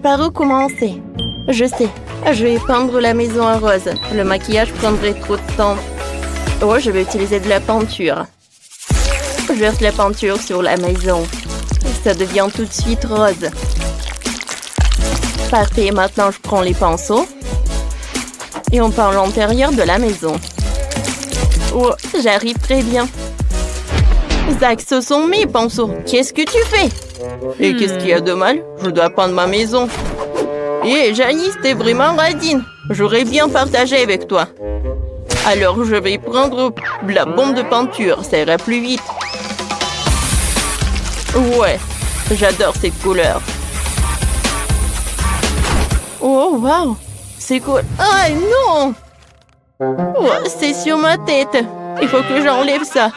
Par où commencer? Je sais, je vais peindre la maison en rose. Le maquillage prendrait trop de temps. Oh, je vais utiliser de la peinture. Je verse la peinture sur la maison. Ça devient tout de suite rose. Parfait, maintenant je prends les pinceaux. Et on peint l'intérieur de la maison. Oh, j'arrive très bien. Zach, ce sont mes pinceaux. Qu'est-ce que tu fais? Et qu'est-ce qu'il y a de mal? Je dois peindre ma maison. Hé, Janice, t'es vraiment radine. J'aurais bien partagé avec toi. Alors, je vais prendre la bombe de peinture. Ça ira plus vite. Ouais, j'adore cette couleur. Oh, wow. C'est cool. Ah, non! Oh, c'est sur ma tête. Il faut que j'enlève ça.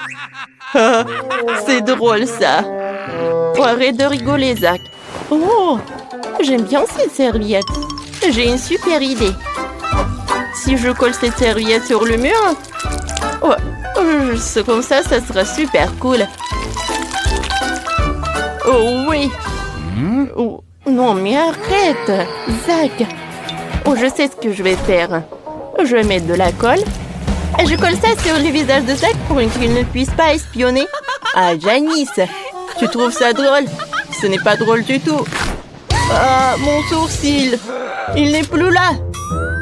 C'est drôle, ça. Oh, arrête de rigoler, Zach. Oh, j'aime bien cette serviette. J'ai une super idée. Si je colle cette serviette sur le mur, oh, comme ça sera super cool. Oh oui. Oh, non, mais arrête, Zach. Oh, je sais ce que je vais faire. Je vais mettre de la colle. Et je colle ça sur le visage de Zach pour qu'il ne puisse pas espionner. Ah, Janice, tu trouves ça drôle? Ce n'est pas drôle du tout. Ah, mon sourcil. Il n'est plus là.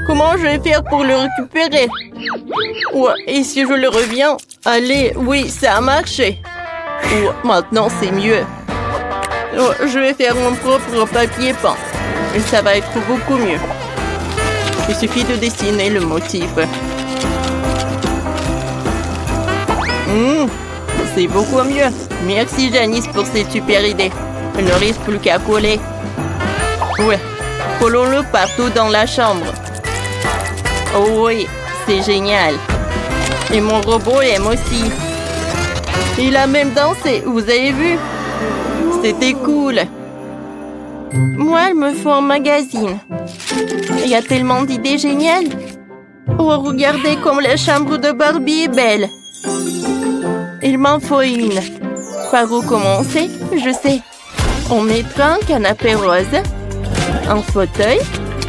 Comment je vais faire pour le récupérer? Ouais, et si je le reviens? Allez, oui, ça a marché. Ouais, maintenant, c'est mieux. Oh, je vais faire mon propre papier peint. Et ça va être beaucoup mieux. Il suffit de dessiner le motif. C'est beaucoup mieux. Merci Janice pour cette super idée. Il ne reste plus qu'à coller. Ouais, collons-le partout dans la chambre. Oh oui, c'est génial. Et mon robot aime aussi. Il a même dansé, vous avez vu? C'était cool. Moi, il me faut un magazine. Il y a tellement d'idées géniales. Oh, regardez comme la chambre de Barbie est belle. Il m'en faut une. Par où commencer? Je sais. On mettra un canapé rose, un fauteuil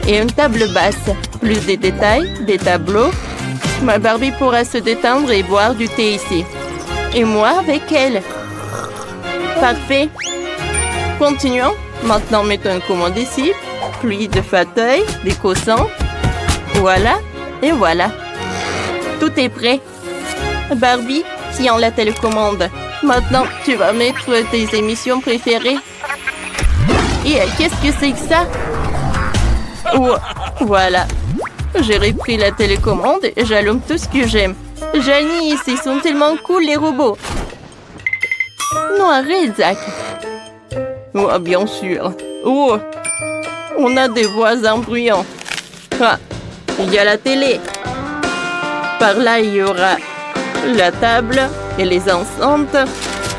et une table basse. Plus de détails, des tableaux. Ma Barbie pourra se détendre et boire du thé ici. Et moi avec elle. Parfait. Continuons. Maintenant, mettons une commode ici. Puis de fauteuil, des coussins. Voilà. Et voilà. Tout est prêt. Barbie, tiens la télécommande. Maintenant, tu vas mettre tes émissions préférées. Et qu'est-ce que c'est que ça? Oh, voilà. J'ai repris la télécommande et j'allume tout ce que j'aime. Janice, ils sont tellement cool, les robots. Non, arrête, Zach. Oh, bien sûr. Oh, on a des voisins bruyants. Ah, il y a la télé. Par là, il y aura la table et les enceintes.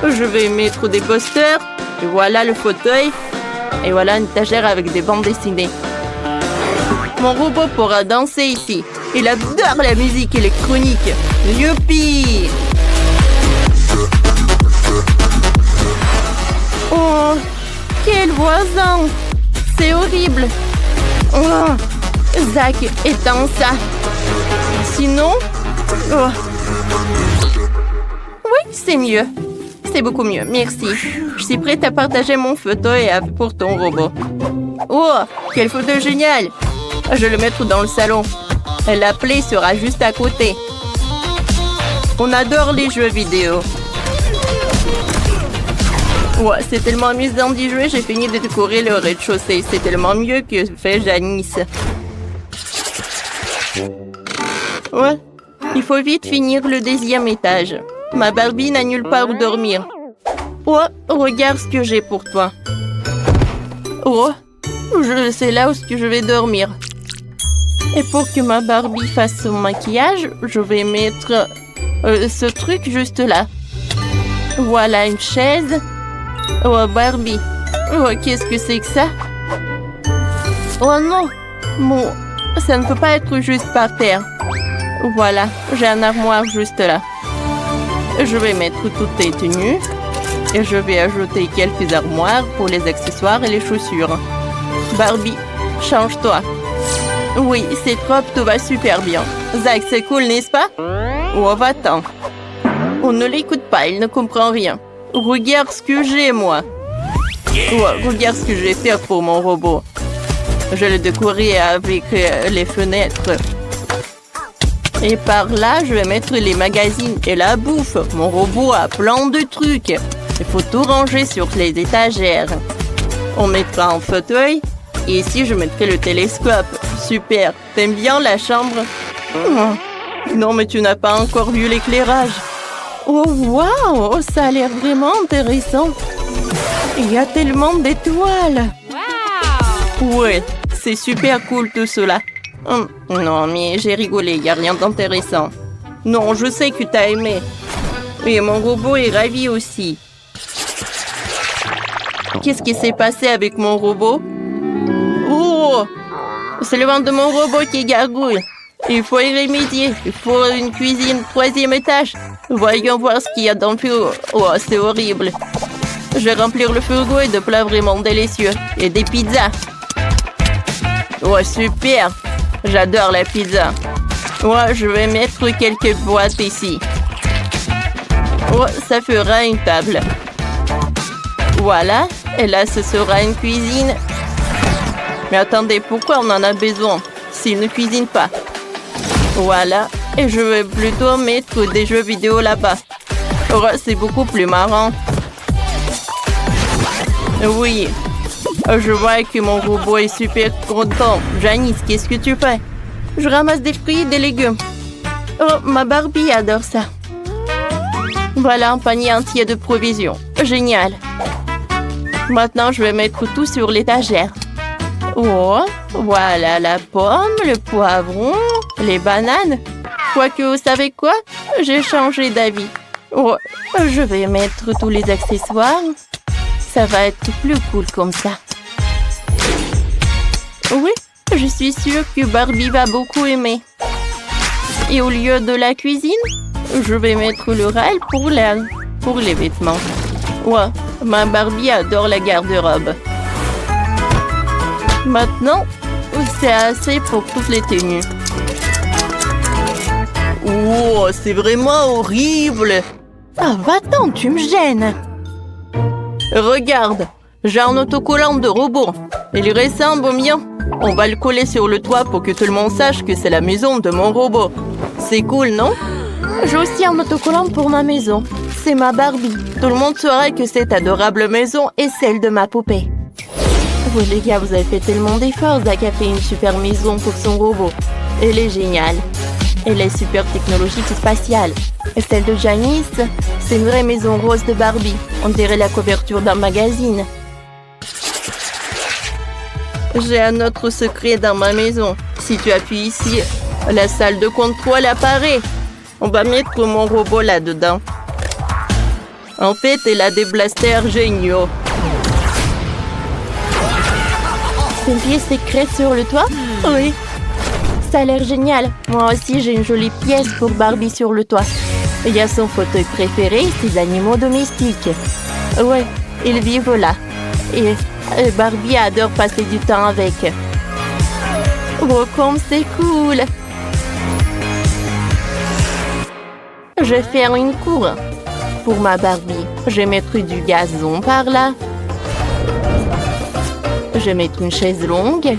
Je vais mettre des posters. Et voilà le fauteuil. Et voilà une étagère avec des bandes dessinées. Mon robot pourra danser ici. Il adore la musique électronique. Youpi! Oh, quel voisin! C'est horrible! Oh, Zach, éteins ça! Sinon... Oh. Oui, c'est mieux. C'est beaucoup mieux, merci. Je suis prête à partager mon fauteuil pour ton robot. Oh, quel fauteuil génial! Je vais le mettre dans le salon. La plaie sera juste à côté. On adore les jeux vidéo. Ouais, c'est tellement amusant d'y jouer, j'ai fini de décorer le rez-de-chaussée. C'est tellement mieux que fait Janice. Ouais, il faut vite finir le 2e étage. Ma Barbie n'a nulle part où dormir. Oh, regarde ce que j'ai pour toi. Oh, c'est là où je vais dormir. Et pour que ma Barbie fasse son maquillage, je vais mettre ce truc juste là. Voilà une chaise. Oh, Barbie. Oh, qu'est-ce que c'est que ça? Oh non. Bon, ça ne peut pas être juste par terre. Voilà, j'ai un armoire juste là. Je vais mettre toutes tes tenues. Et je vais ajouter quelques armoires pour les accessoires et les chaussures. Barbie, change-toi. Oui, c'est trop, tout va super bien. Zach, c'est cool, n'est-ce pas? Oh, va-t'en. On ne l'écoute pas, il ne comprend rien. Regarde ce que j'ai, moi. Oh, regarde ce que je vais faire pour mon robot. Je le décorer avec les fenêtres. Et par là, je vais mettre les magazines et la bouffe. Mon robot a plein de trucs. Il faut tout ranger sur les étagères. On mettra un fauteuil. Et ici, je mettrai le télescope. Super. T'aimes bien la chambre? Non, mais tu n'as pas encore vu l'éclairage. Oh, waouh! Ça a l'air vraiment intéressant. Il y a tellement d'étoiles. Wow! Ouais, c'est super cool tout cela. Non, mais j'ai rigolé, il n'y a rien d'intéressant. Non, je sais que tu as aimé. Et mon robot est ravi aussi. Qu'est-ce qui s'est passé avec mon robot? Oh! C'est le ventre de mon robot qui gargouille. Il faut y remédier. Il faut une cuisine 3e étage. Voyons voir ce qu'il y a dans le frigo. Oh, c'est horrible. Je vais remplir le frigo de plats vraiment délicieux. Et des pizzas. Oh, super. J'adore la pizza. Ouais, je vais mettre quelques boîtes ici. Oh, ça fera une table. Voilà. Et là, ce sera une cuisine. Mais attendez, pourquoi on en a besoin s'il ne cuisine pas? Voilà. Et je vais plutôt mettre des jeux vidéo là-bas. Oh, c'est beaucoup plus marrant. Oui. Je vois que mon robot est super content. Janice, qu'est-ce que tu fais? Je ramasse des fruits et des légumes. Oh, ma Barbie adore ça. Voilà un panier entier de provisions. Génial. Maintenant, je vais mettre tout sur l'étagère. Oh, voilà la pomme, le poivron, les bananes. Quoique, vous savez quoi? J'ai changé d'avis. Oh, je vais mettre tous les accessoires. Ça va être plus cool comme ça. Oui, je suis sûre que Barbie va beaucoup aimer. Et au lieu de la cuisine, je vais mettre le rail pour les vêtements. Ouais, ma Barbie adore la garde-robe. Maintenant, c'est assez pour toutes les tenues. Oh, c'est vraiment horrible. Ah, va-t'en, tu me gênes. Regarde, j'ai un autocollant de robot. Il ressemble au mien. On va le coller sur le toit pour que tout le monde sache que c'est la maison de mon robot. C'est cool, non? J'ai aussi un autocollant pour ma maison. C'est ma Barbie. Tout le monde saura que cette adorable maison est celle de ma poupée. Vous les gars, vous avez fait tellement d'efforts. Zach a fait une super maison pour son robot. Elle est géniale. Elle est super technologique et spatiale. Et celle de Janice, c'est une vraie maison rose de Barbie. On dirait la couverture d'un magazine. J'ai un autre secret dans ma maison. Si tu appuies ici, la salle de contrôle apparaît. On va mettre mon robot là-dedans. En fait, elle a des blasters géniaux. C'est une pièce secrète sur le toit? Oui. Ça a l'air génial. Moi aussi, j'ai une jolie pièce pour Barbie sur le toit. Il y a son fauteuil préféré, ses animaux domestiques. Ouais, ils vivent là. Et Barbie adore passer du temps avec. Oh, comme c'est cool! Je vais faire une cour pour ma Barbie. Je vais mettre du gazon par là. Je vais mettre une chaise longue,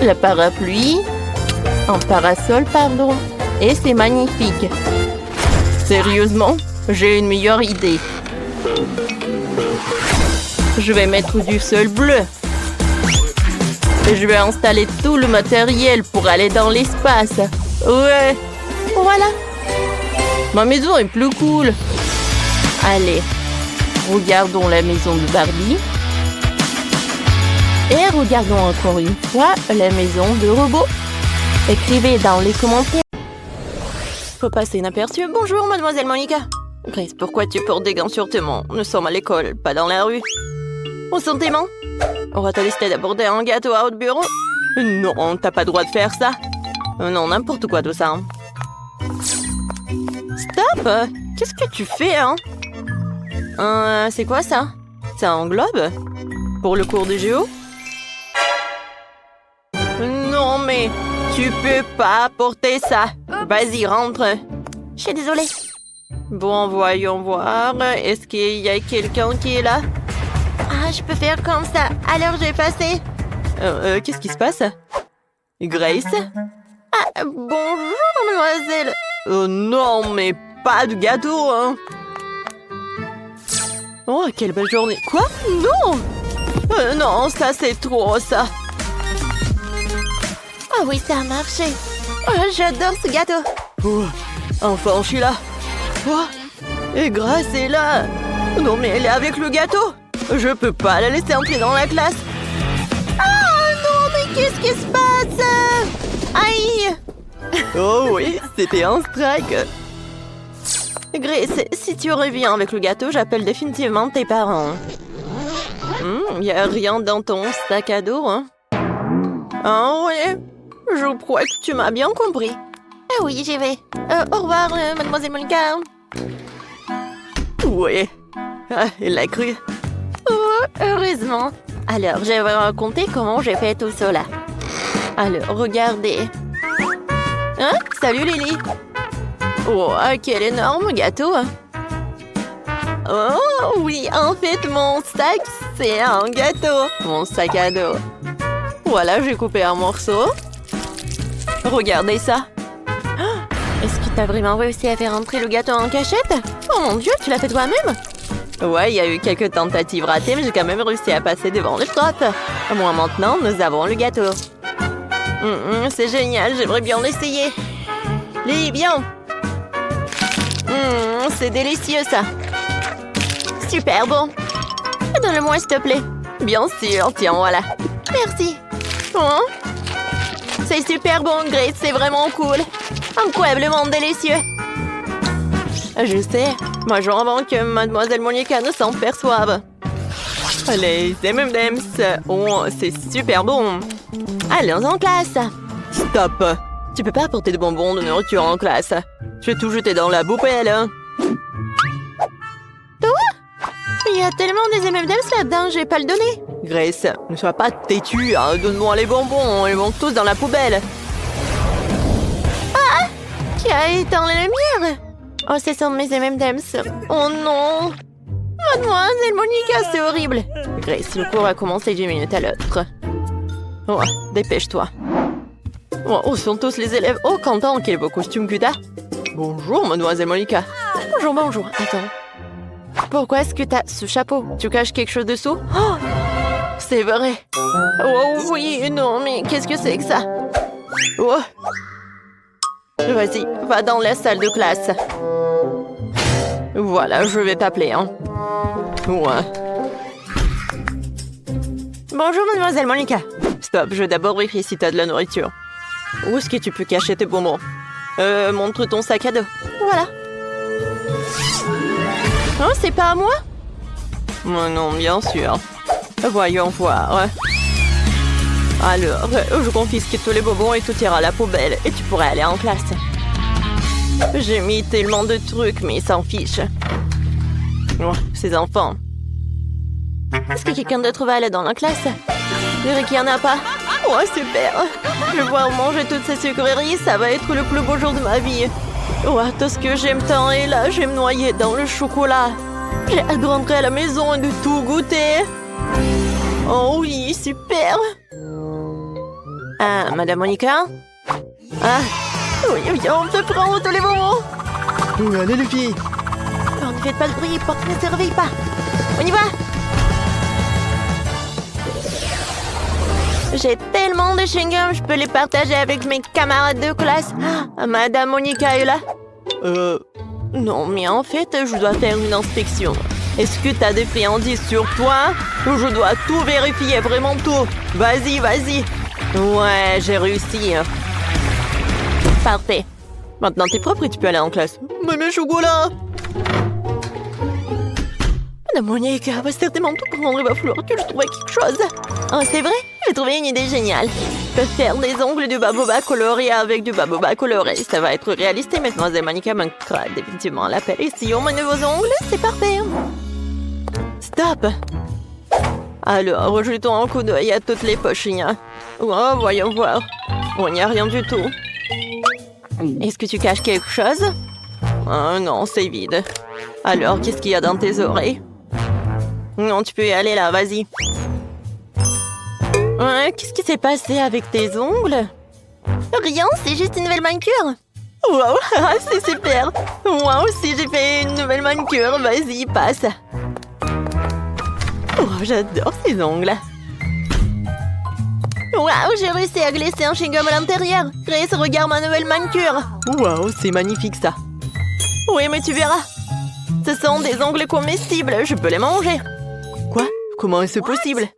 le parapluie, un parasol, pardon. Et c'est magnifique. Sérieusement, j'ai une meilleure idée. Je vais mettre du sol bleu. Je vais installer tout le matériel pour aller dans l'espace. Ouais, voilà. Ma maison est plus cool. Allez, regardons la maison de Barbie. Et regardons encore une fois la maison de robot. Écrivez dans les commentaires. Faut passer inaperçu. Bonjour, mademoiselle Monica. Grace, pourquoi tu portes des gants sur tes mains? Nous sommes à l'école, pas dans la rue. Où sont tes mains? On va te décider d'aborder un gâteau à haut bureau? Non, t'as pas le droit de faire ça. Non, n'importe quoi tout ça. Stop! Qu'est-ce que tu fais, hein? C'est quoi ça? C'est un globe? Pour le cours de géo? mais tu peux pas porter ça. Vas-y, rentre. Je suis désolée. Bon, voyons voir. Est-ce qu'il y a quelqu'un qui est là? Ah, je peux faire comme ça. Alors, je vais passer. Qu'est-ce qui se passe? Grace? Ah, bonjour, mademoiselle. Oh non, mais pas de gâteau, hein? Oh, quelle belle journée. Quoi? Non! Non, ça c'est trop, ça. Ah oui, ça a marché. Oh, j'adore ce gâteau. Oh, enfin, je suis là. Quoi? Et Grace est là. Non, mais elle est avec le gâteau. Je peux pas la laisser entrer dans la classe. Ah non, mais qu'est-ce qui se passe? Aïe! Oh oui, c'était un strike. Grace, si tu reviens avec le gâteau, j'appelle définitivement tes parents. Y a rien dans ton sac à dos, hein? Ah ouais, je crois que tu m'as bien compris. Ah oui, j'y vais. Au revoir, mademoiselle Monica. Ouais, ah, elle l'a cru. Oh, heureusement. Alors, je vais vous raconter comment j'ai fait tout cela. Alors, regardez. Hein? Salut Lily. Oh, quel énorme gâteau. Oh oui, en fait, mon sac, c'est un gâteau. Mon sac à dos. Voilà, j'ai coupé un morceau. Regardez ça. Est-ce que t'as vraiment réussi à faire entrer le gâteau en cachette? Oh mon Dieu, tu l'as fait toi-même? Ouais, il y a eu quelques tentatives ratées, mais j'ai quand même réussi à passer devant le top. Moi, maintenant, nous avons le gâteau. C'est génial, j'aimerais bien l'essayer. Lily, bien. C'est délicieux, ça. Super bon. Donne-le-moi, s'il te plaît. Bien sûr, tiens, voilà. Merci. Hein? C'est super bon, Grace, c'est vraiment cool. Incroyablement délicieux. Je sais, moi j'en avant que mademoiselle Monica ne s'en perçoive. Les M&M's, oh, c'est super bon. Allons en classe. Stop. Tu peux pas apporter de bonbons, de nourriture en classe. Je vais tout jeter dans la poubelle. Toi? Il y a tellement des M&M's là-dedans, je vais pas le donner. Grace, ne sois pas têtue, hein. Donne-moi les bonbons, ils vont tous dans la poubelle. Ah! Qui a éteint les lumières? Oh, ce sont mes M&M's. Oh non! Mademoiselle Monica, c'est horrible. Grace, le cours va commencer d'une minute à l'autre. Oh, dépêche-toi. Oh, où sont tous les élèves? Oh, Quentin, quel beau costume que t'as. Bonjour, mademoiselle Monica. Bonjour, bonjour. Attends. Pourquoi est-ce que t'as ce chapeau? Tu caches quelque chose dessous? Oh! C'est vrai. Oh oui, non, mais qu'est-ce que c'est que ça? Oh. Vas-y, va dans la salle de classe. Voilà, je vais t'appeler, hein. Ouais. Bonjour, mademoiselle Monica. Stop, je vais d'abord vérifier si t'as de la nourriture. Où est-ce que tu peux cacher tes bonbons? Montre ton sac à dos. Voilà. Oh, c'est pas à moi? Non, bien sûr. Voyons voir. Alors, je confisque tous les bonbons et tout ira à la poubelle et tu pourrais aller en classe. J'ai mis tellement de trucs, mais ils s'en fichent. Oh, ces enfants. Est-ce que quelqu'un d'autre va aller dans la classe? Je dirais qu'il n'y en a pas. Oh, super. Je vais pouvoir manger toutes ces sucreries, ça va être le plus beau jour de ma vie. Oh, tout ce que j'aime tant est là, je vais me noyer dans le chocolat. J'ai hâte de rentrer à la maison et de tout goûter. Oh oui, super. Ah, Madame Monica? Ah, oui, on te prend tous les bonbons. Allez, les filles. Oh, ne faites pas de bruit, porte ne se réveille pas. On y va. J'ai tellement de chewing-gum, je peux les partager avec mes camarades de classe. Ah, Madame Monica est là? Non, mais en fait, je dois faire une inspection. Est-ce que t'as des friandises sur toi? Je dois tout vérifier, vraiment tout. Vas-y, vas-y. Ouais, j'ai réussi. Parfait. Maintenant, t'es propre et tu peux aller en classe. Mais mes chocolats! Madame Monica va certainement tout prendre. Il va falloir que je trouve quelque chose. Oh, c'est vrai? J'ai trouvé une idée géniale. Je peux faire des ongles de baboba colorés avec du baboba coloré. Ça va être réaliste et mademoiselle Monica manquera définitivement l'appel. Et si on met de vos ongles, c'est parfait. Stop! Alors, jetons un coup d'œil à toutes les poches. Oh, voyons voir. Oh, il n'y a rien du tout. Est-ce que tu caches quelque chose? Oh non, c'est vide. Alors, qu'est-ce qu'il y a dans tes oreilles? Non, tu peux y aller là, vas-y. Qu'est-ce qui s'est passé avec tes ongles? Rien, c'est juste une nouvelle manicure. Wow, c'est super. Moi aussi, j'ai fait une nouvelle manicure. Vas-y, passe. Oh, j'adore ces ongles. Waouh, j'ai réussi à glisser un chewing-gum à l'intérieur. Grace, regarde ma nouvelle manicure. Waouh, c'est magnifique ça. Oui, mais tu verras. Ce sont des ongles comestibles. Je peux les manger. Quoi? Comment est-ce possible?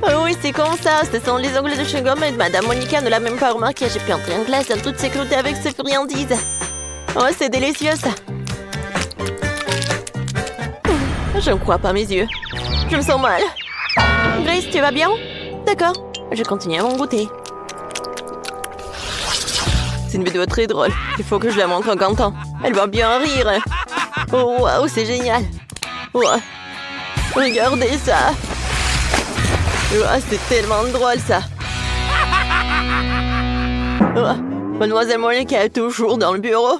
Oh oui, c'est comme ça. Ce sont les ongles de chewing-gum et Madame Monica ne l'a même pas remarqué. J'ai pris un train en glace dans toute sécurité avec ces friandises. Oh, c'est délicieux ça. Je ne crois pas mes yeux. Je me sens mal. Grace, tu vas bien? D'accord. Je continue à m'en goûter. C'est une vidéo très drôle. Il faut que je la montre à Quentin. Elle va bien rire. Oh, waouh, c'est génial. Oh, regardez ça. Oh, c'est tellement drôle, ça. Oh, Mademoiselle Monica est toujours dans le bureau.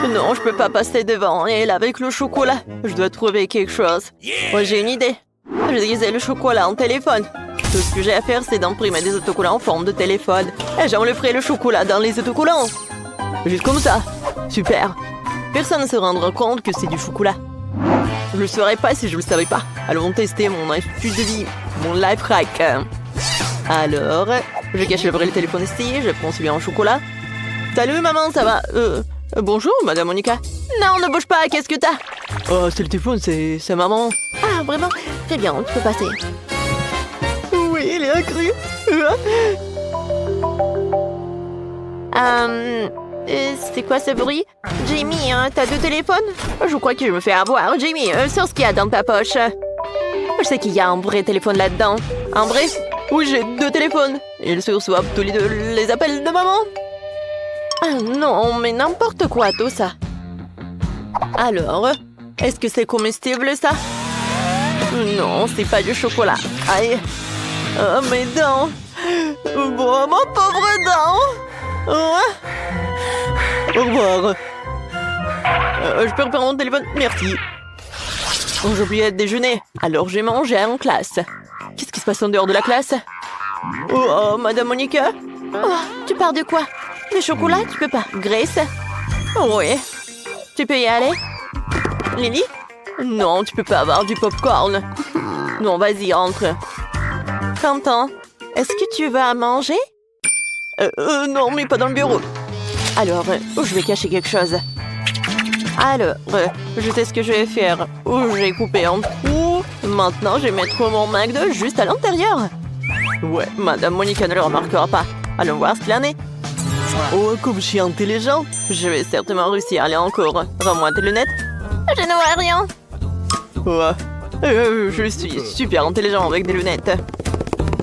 Non, je peux pas passer devant elle avec le chocolat. Je dois trouver quelque chose. Oh, j'ai une idée. Je disais le chocolat en téléphone. Tout ce que j'ai à faire, c'est d'imprimer des autocollants en forme de téléphone. Et j'enlèverai le chocolat dans les autocollants. Juste comme ça. Super. Personne ne se rendra compte que c'est du chocolat. Je ne le saurais pas si je ne le savais pas. Allons tester mon habitude de vie. Mon life hack. Alors, je cache le vrai téléphone ici. Je prends celui en chocolat. Salut maman, ça va? Bonjour Madame Monica. Non, ne bouge pas, qu'est-ce que t'as? Oh, c'est le téléphone, c'est maman. Ah, vraiment? Très bien, tu peux passer. Oui, il est accru. C'est quoi ce bruit? Jamie, t'as deux téléphones? Je crois que je me fais avoir. Jamie, sur ce qu'il y a dans ta poche. Je sais qu'il y a un vrai téléphone là-dedans. Un vrai? Oui, j'ai deux téléphones. Ils se reçoivent tous les deux les appels de maman. Ah non, mais n'importe quoi tout ça. Alors, est-ce que c'est comestible ça? Non, c'est pas du chocolat. Aïe. Oh, mes dents. Bon, mon pauvre dent. Au revoir. Je peux reprendre mon téléphone? Merci. Oh, j'ai oublié de déjeuner. Alors j'ai mangé en classe. Qu'est-ce qui se passe en dehors de la classe? Oh, Madame Monica? Oh, tu pars de quoi? Le chocolat, tu peux pas. Grace? Oui. Tu peux y aller? Lily? Non, tu peux pas avoir du popcorn. Non, vas-y, entre. Quentin, est-ce que tu vas manger? Non, mais pas dans le bureau. Alors, je vais cacher quelque chose. Alors, je sais ce que je vais faire. J'ai coupé en trous. Maintenant, je vais mettre mon McDo juste à l'intérieur. Ouais, Madame Monica ne le remarquera pas. Allons voir ce qu'il en est. Oh, comme je suis intelligent, je vais certainement réussir à aller en cours. Rends-moi tes lunettes. Je ne vois rien. Ouais, je suis super intelligent avec des lunettes.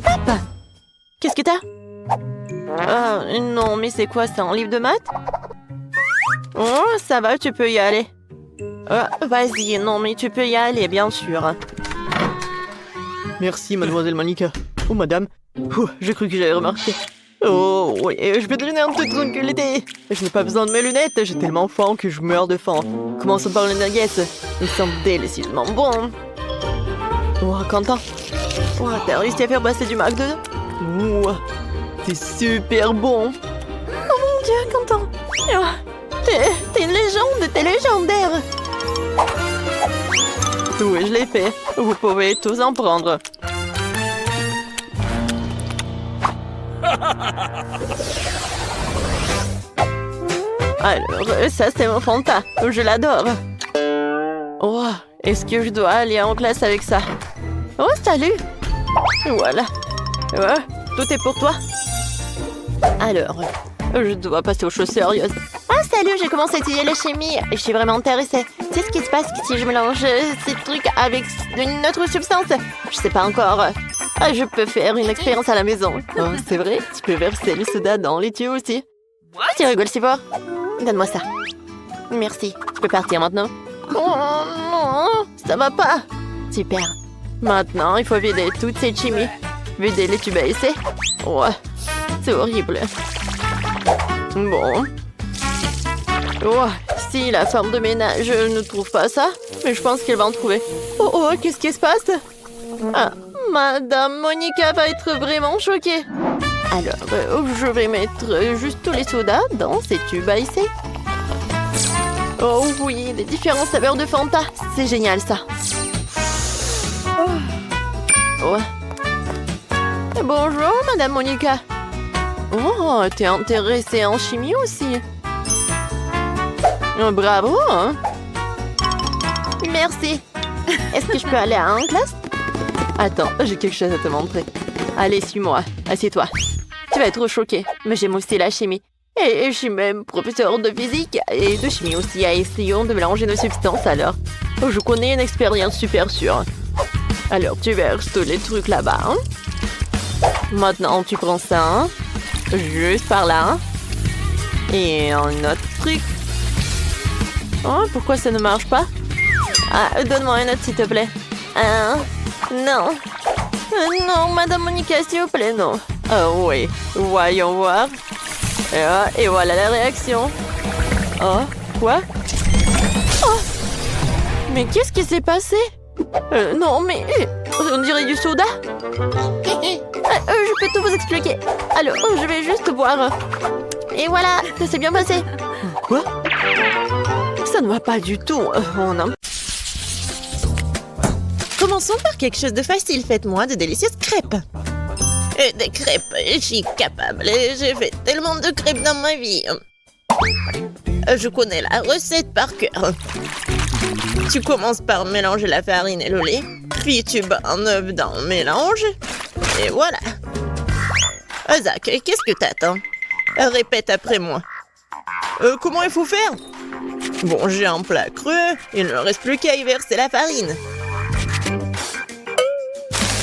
Hop! Qu'est-ce que t'as? Non, mais c'est quoi, c'est un livre de maths? Oh, ça va, tu peux y aller. Vas-y, non, mais tu peux y aller, bien sûr. Merci, Mademoiselle Monica. Oh, madame. J'ai cru que j'avais remarqué. Oh, oui, je vais te donner un peu de tranquillité. Je n'ai pas besoin de mes lunettes, j'ai tellement faim que je meurs de faim. Commençons par les nuggets. Ils sont délicieusement bons. Oh, Quentin. Oh, t'as réussi à faire passer du McDo? Oh, c'est super bon. Oh mon Dieu, Quentin. Oh, t'es une légende, t'es légendaire. Oui, je l'ai fait. Vous pouvez tous en prendre. Alors, ça c'est mon Fanta. Je l'adore. Oh, est-ce que je dois aller en classe avec ça? Oh, salut. Voilà. Tout est pour toi. Alors, je dois passer aux choses sérieuses. Ah, salut, j'ai commencé à étudier la chimie. Je suis vraiment intéressée. Tu sais ce qui se passe si je mélange ces trucs avec une autre substance? Je sais pas encore. Je peux faire une expérience à la maison. Oh, c'est vrai? Tu peux verser le soda dans les tuyaux aussi. Tu rigoles si fort? Donne-moi ça. Merci. Je peux partir maintenant? Oh non, ça va pas. Super. Maintenant, il faut vider toute cette chimie. Vider les tubes à essai. Ouais. c'est horrible. Bon. Oh, si la femme de ménage ne trouve pas ça, mais je pense qu'elle va en trouver. Oh, oh, qu'est-ce qui se passe? Ah, Madame Monica va être vraiment choquée. Alors, je vais mettre juste tous les sodas dans ces tubes à essai. Oh oui, les différentes saveurs de Fanta. C'est génial, ça. Oh. Bonjour, Madame Monica. Oh, t'es intéressée en chimie aussi. Oh, bravo, hein? Merci. Est-ce que je peux aller en classe? Attends, j'ai quelque chose à te montrer. Allez, suis-moi. Assieds-toi. Tu vas être choquée, mais j'aime aussi la chimie. Et je suis même professeur de physique et de chimie aussi. Essayons de mélanger nos substances alors. Je connais une expérience super sûre. Alors, tu verses tous les trucs là-bas. Hein? Maintenant, tu prends ça. Hein? Juste par là. Hein? Et un autre truc. Oh, pourquoi ça ne marche pas? Ah, donne-moi un autre, s'il te plaît. Non. Non, Madame Monica, s'il vous plaît, non. Oh oui, voyons voir. Et voilà la réaction. Oh, quoi? Oh, mais qu'est-ce qui s'est passé? Non, mais on dirait du soda. Je peux tout vous expliquer. Alors, je vais juste boire. Et voilà, ça s'est bien passé. Quoi? Ça ne va pas du tout. Commençons par quelque chose de facile. Faites-moi de délicieuses crêpes. Des crêpes, je suis capable. J'ai fait tellement de crêpes dans ma vie. Je connais la recette par cœur. Tu commences par mélanger la farine et le lait. Puis tu bats un œuf dans le mélange. Et voilà. Zach, qu'est-ce que t'attends? Répète après moi. Comment il faut faire? Bon, j'ai un plat creux. Il ne reste plus qu'à y verser la farine.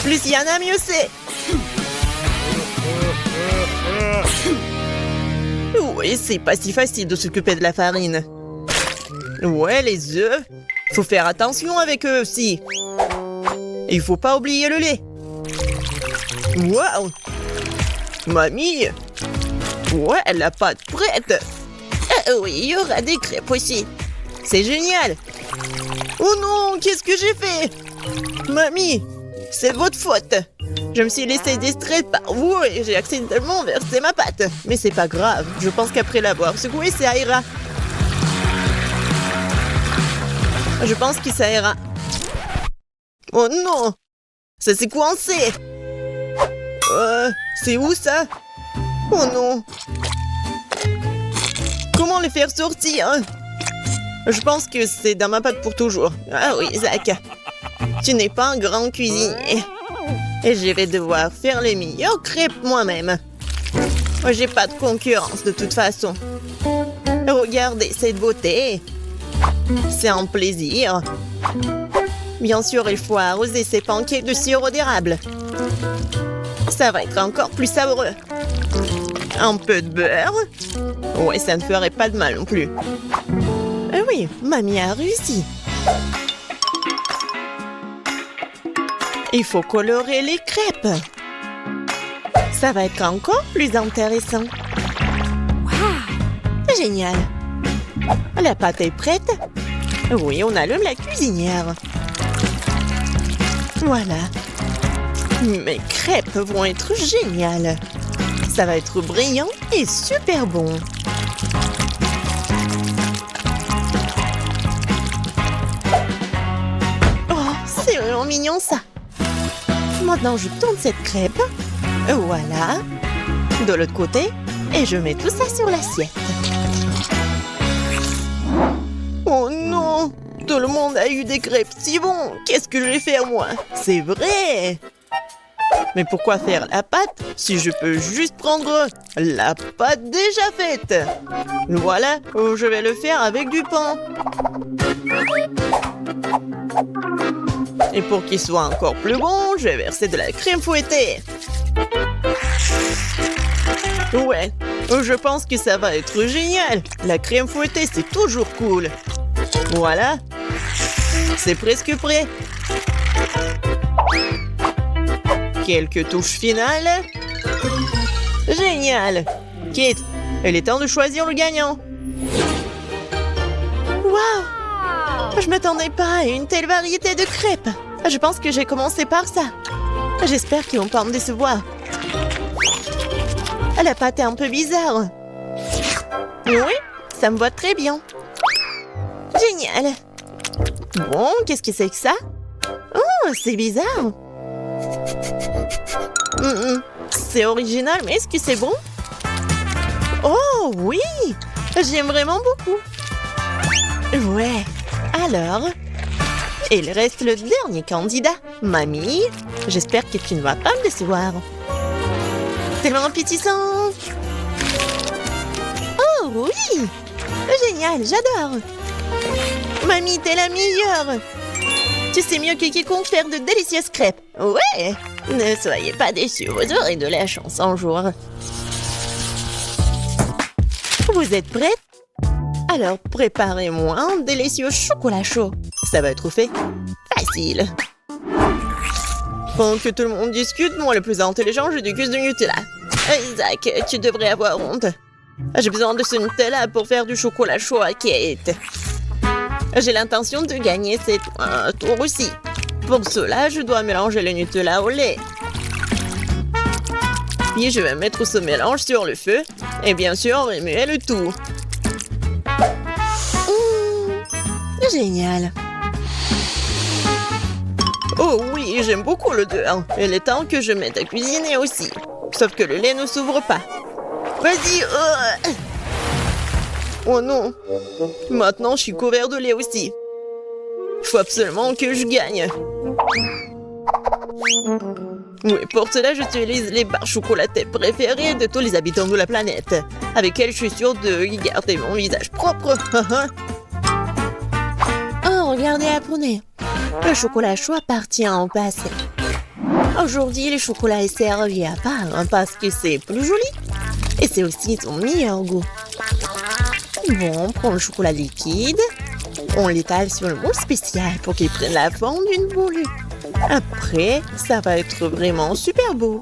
Plus il y en a, mieux c'est. Oui, c'est pas si facile de s'occuper de la farine. Ouais, les œufs. Faut faire attention avec eux aussi. Et il faut pas oublier le lait. Waouh! Mamie! Ouais, la pâte prête. Oui, il y aura des crêpes aussi. C'est génial. Oh non, qu'est-ce que j'ai fait? Mamie, c'est votre faute. Je me suis laissée distraite par vous et j'ai accidentellement versé ma pâte. Mais c'est pas grave, je pense qu'après l'avoir secouée, ça ira. Je pense que ça ira. Oh non! Ça s'est coincé! C'est où ça? Oh non! Comment les faire sortir? Je pense que c'est dans ma pâte pour toujours. Ah oui, Zach. Tu n'es pas un grand cuisinier. Et je vais devoir faire les meilleures crêpes moi-même. J'ai pas de concurrence de toute façon. Regardez cette beauté. C'est un plaisir. Bien sûr, il faut arroser ces pancakes de sirop d'érable. Ça va être encore plus savoureux. Un peu de beurre. Ouais, ça ne ferait pas de mal non plus. Oui, mamie a réussi. Il faut colorer les crêpes. Ça va être encore plus intéressant. Wow! Génial. La pâte est prête. Oui, on allume la cuisinière. Voilà. Mes crêpes vont être géniales. Ça va être brillant et super bon. Oh, c'est vraiment mignon ça. Maintenant, je tourne cette crêpe. Voilà. De l'autre côté. Et je mets tout ça sur l'assiette. Oh non! Tout le monde a eu des crêpes si bons. Qu'est-ce que je vais faire moi? C'est vrai! Mais pourquoi faire la pâte si je peux juste prendre la pâte déjà faite? Voilà, je vais le faire avec du pain. Et pour qu'il soit encore plus bon, je vais verser de la crème fouettée. Ouais, je pense que ça va être génial. La crème fouettée, c'est toujours cool. Voilà, c'est presque prêt. Quelques touches finales. Génial! Kate, il est temps de choisir le gagnant. Waouh! Je m'attendais pas à une telle variété de crêpes. Je pense que j'ai commencé par ça. J'espère qu'ils vont pas me décevoir. La pâte est un peu bizarre. Oui, ça me va très bien. Génial! Bon, qu'est-ce que c'est que ça? Oh, c'est bizarre. C'est original, mais est-ce que c'est bon? Oh, oui! J'aime vraiment beaucoup. Ouais, alors... Il reste le dernier candidat. Mamie, j'espère que tu ne vas pas me décevoir. Tellement appétissant! Oh, oui! Génial, j'adore! Mamie, t'es la meilleure! Tu sais mieux que quiconque faire de délicieuses crêpes. Ouais! Ne soyez pas déçus, vous aurez de la chance un jour. Vous êtes prêtes? Alors, préparez-moi un délicieux chocolat chaud. Ça va être fait facile. Pendant que tout le monde discute, moi le plus intelligent, je déguste du Nutella. Zach, tu devrais avoir honte. J'ai besoin de ce Nutella pour faire du chocolat chaud à Kate. J'ai l'intention de gagner cette tour aussi. Pour cela, je dois mélanger le Nutella au lait. Puis je vais mettre ce mélange sur le feu et bien sûr remuer le tout. Génial. Oh oui, j'aime beaucoup l'odeur. Il est temps que je m'aide à cuisiner aussi. Sauf que le lait ne s'ouvre pas. Vas-y. Oh non. Maintenant, je suis couvert de lait aussi. Il faut absolument que je gagne. Oui, pour cela, j'utilise les barres chocolatées préférées de tous les habitants de la planète. Avec elles, je suis sûre de garder mon visage propre. Oh, regardez, apprenez. Le chocolat chaud appartient au passé. Aujourd'hui, le chocolat est servi à part parce que c'est plus joli. Et c'est aussi son meilleur goût. Bon, on prend le chocolat liquide. On l'étale sur le moule spécial pour qu'il prenne la forme d'une boule. Après, ça va être vraiment super beau.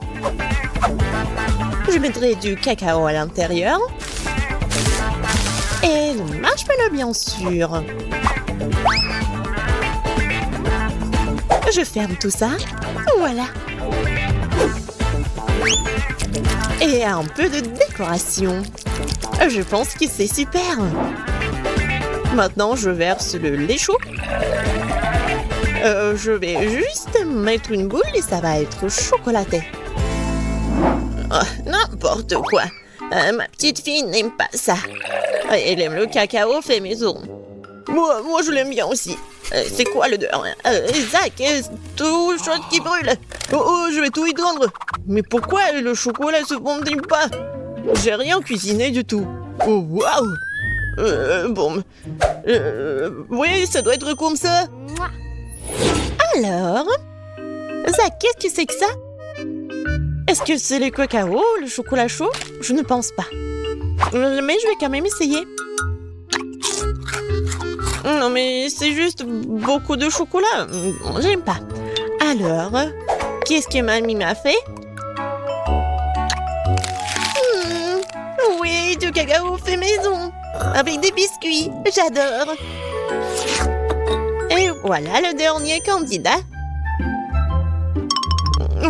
Je mettrai du cacao à l'intérieur. Et le marshmallow, bien sûr. Je ferme tout ça. Voilà. Et un peu de décoration. Je pense que c'est super. Maintenant, je verse le lait chaud. Je vais juste mettre une boule et ça va être chocolaté. Oh, n'importe quoi. Ma petite fille n'aime pas ça. Elle aime le cacao fait maison. Moi, je l'aime bien aussi. C'est quoi l'odeur? Zach, tout chose qui brûle. Oh, je vais tout étendre. Mais pourquoi le chocolat se fondit pas? J'ai rien cuisiné du tout. Oh, waouh! Bon. Oui, ça doit être comme ça. Alors? Zach, qu'est-ce que c'est que ça? Est-ce que c'est le cacao, le chocolat chaud? Je ne pense pas. Mais je vais quand même essayer. Non, mais c'est juste beaucoup de chocolat. J'aime pas. Alors, qu'est-ce que mamie m'a fait? Oui, du cacao fait maison. Avec des biscuits. J'adore. Et voilà le dernier candidat.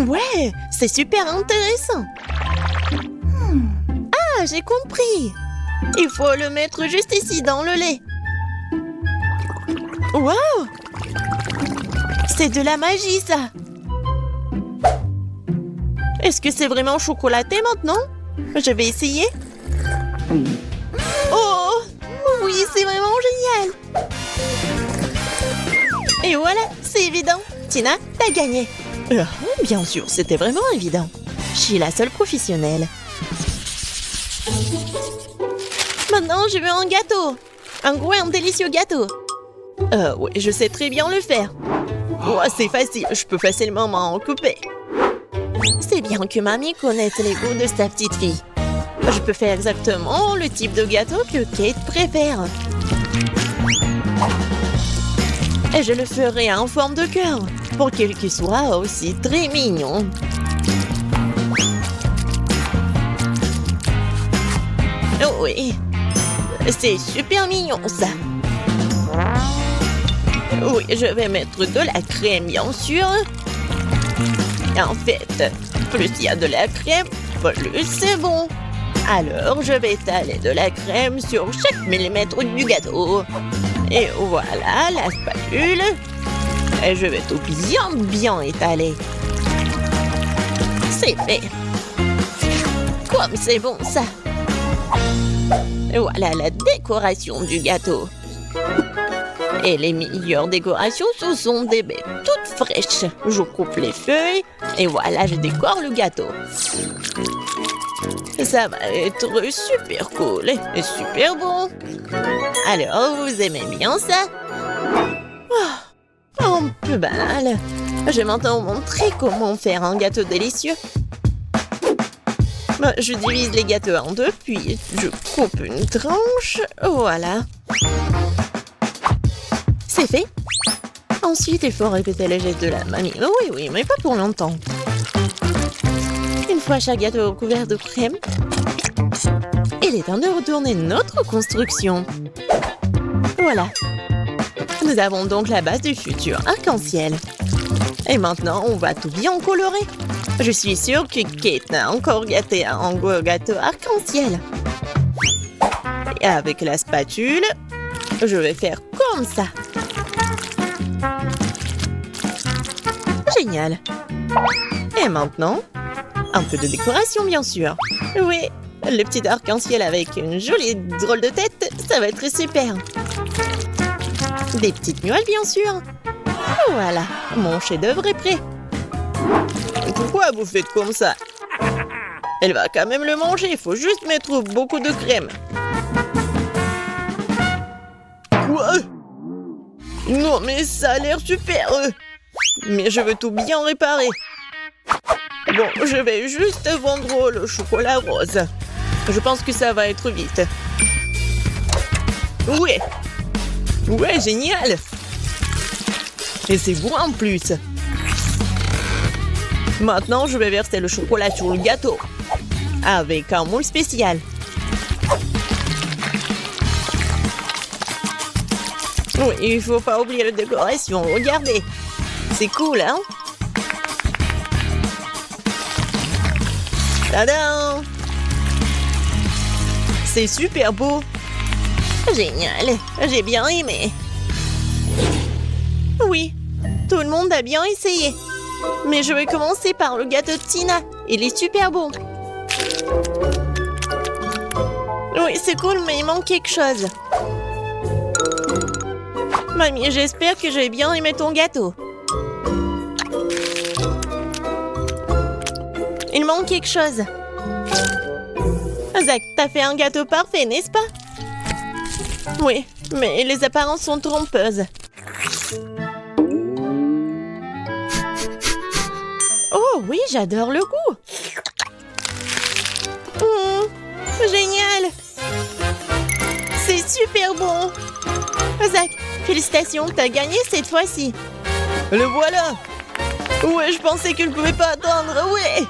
Ouais, c'est super intéressant. Ah, j'ai compris. Il faut le mettre juste ici dans le lait. Wow! C'est de la magie, ça! Est-ce que c'est vraiment chocolaté maintenant? Je vais essayer. Oh! Oui, c'est vraiment génial! Et voilà, c'est évident. Tina, t'as gagné. Bien sûr, c'était vraiment évident. Je suis la seule professionnelle. Maintenant, je veux un gâteau. Un délicieux gâteau. Oui, je sais très bien le faire. Oh, c'est facile, je peux facilement m'en occuper. C'est bien que mamie connaisse les goûts de sa petite fille. Je peux faire exactement le type de gâteau que Kate préfère. Et je le ferai en forme de cœur, pour qu'il soit aussi très mignon. oui. C'est super mignon, ça. Oui, je vais mettre de la crème, bien sûr. En fait, plus il y a de la crème, plus c'est bon. Alors, je vais étaler de la crème sur chaque millimètre du gâteau. Et voilà la spatule. Et je vais tout bien étaler. C'est fait. Comme c'est bon, ça. Et voilà la décoration du gâteau. Et les meilleures décorations, ce sont des baies toutes fraîches. Je coupe les feuilles et voilà, je décore le gâteau. Ça va être super cool et super bon. Alors, vous aimez bien ça? Oh, un peu banal. Je vais maintenant vous montrer comment faire un gâteau délicieux. Je divise les gâteaux en deux, puis je coupe une tranche. Voilà. C'est fait. Ensuite, il faut répéter les gestes de la mamie. Oui, mais pas pour longtemps. Une fois chaque gâteau recouvert de crème, il est temps de retourner notre construction. Voilà. Nous avons donc la base du futur arc-en-ciel. Et maintenant, on va tout bien colorer. Je suis sûre que Kate n'a encore gâté un gâteau arc-en-ciel. Et avec la spatule, je vais faire comme ça. Génial. Et maintenant, un peu de décoration, bien sûr. Oui, le petit arc-en-ciel avec une jolie drôle de tête, ça va être super. Des petites nuages, bien sûr. Voilà, mon chef-d'œuvre est prêt. Pourquoi vous faites comme ça? Elle va quand même le manger, il faut juste mettre beaucoup de crème. Quoi? Non, mais ça a l'air super. Mais je veux tout bien réparer. Bon, je vais juste vendre le chocolat rose. Je pense que ça va être vite. Ouais, génial. Et c'est bon en plus. Maintenant, je vais verser le chocolat sur le gâteau. Avec un moule spécial. Oui, il faut pas oublier la décoration. Regardez. C'est cool, hein? Tadam! C'est super beau. Génial. J'ai bien aimé. Oui, tout le monde a bien essayé. Mais je vais commencer par le gâteau de Tina. Il est super bon. Oui, c'est cool, mais il manque quelque chose. Mamie, j'espère que j'ai bien aimé ton gâteau. Il manque quelque chose. Zach, t'as fait un gâteau parfait, n'est-ce pas? Oui, mais les apparences sont trompeuses. Oh oui, j'adore le goût. Génial. C'est super bon. Zach, félicitations, t'as gagné cette fois-ci. Le voilà. Ouais, je pensais que je ne pouvais pas attendre, ouais.